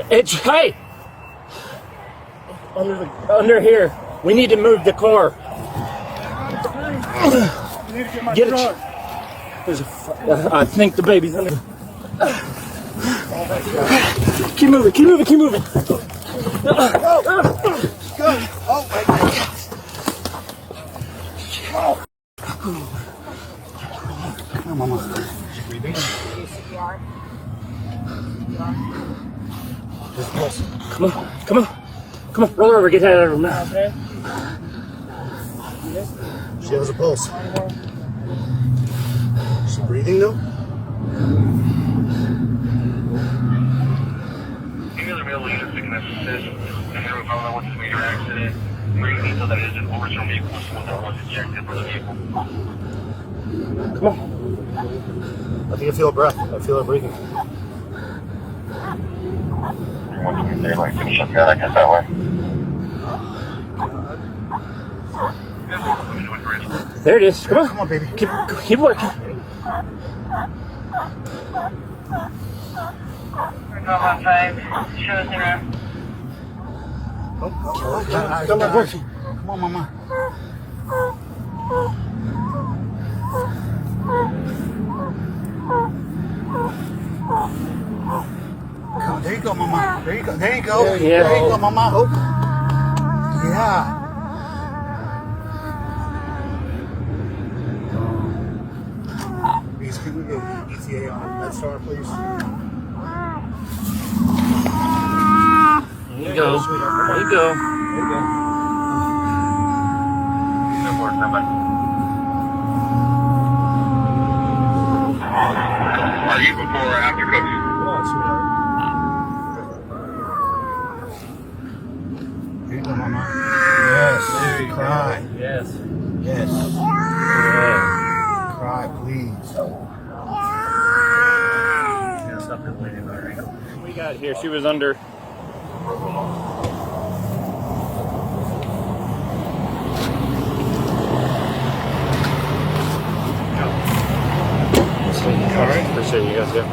Hey! Under here. We need to move the car. Get it. I think the baby's under. Keep moving. Good. Oh my God. Come on, Mama. Come on. Roll over. Get that out of her mouth. She has a pulse. Is she breathing though? Any other male leaders that can assist in their involvement with this major accident? Bring detail that it is an overturned vehicle, someone that was ejected from the vehicle. Come on. I think I feel a breath. I feel her breathing. Once we say, like, finish up that, I guess that way. There it is. Come on. Come on, baby. Keep working. We're 1215. Show us around. Come on, Mama. Come, there you go, Mama. There you go. There you go. Yeah. There you go, Mama. Oh. Yeah. Please, can we get ETA on Medstar, please? There you go. Are you before or after Cooks? Come on, sweetheart. Here you go, Mama. Yes. There you Cry. go. Yes. Yes. Yeah. Cry, please. We got here. She was under. All right. Appreciate you guys. Yeah.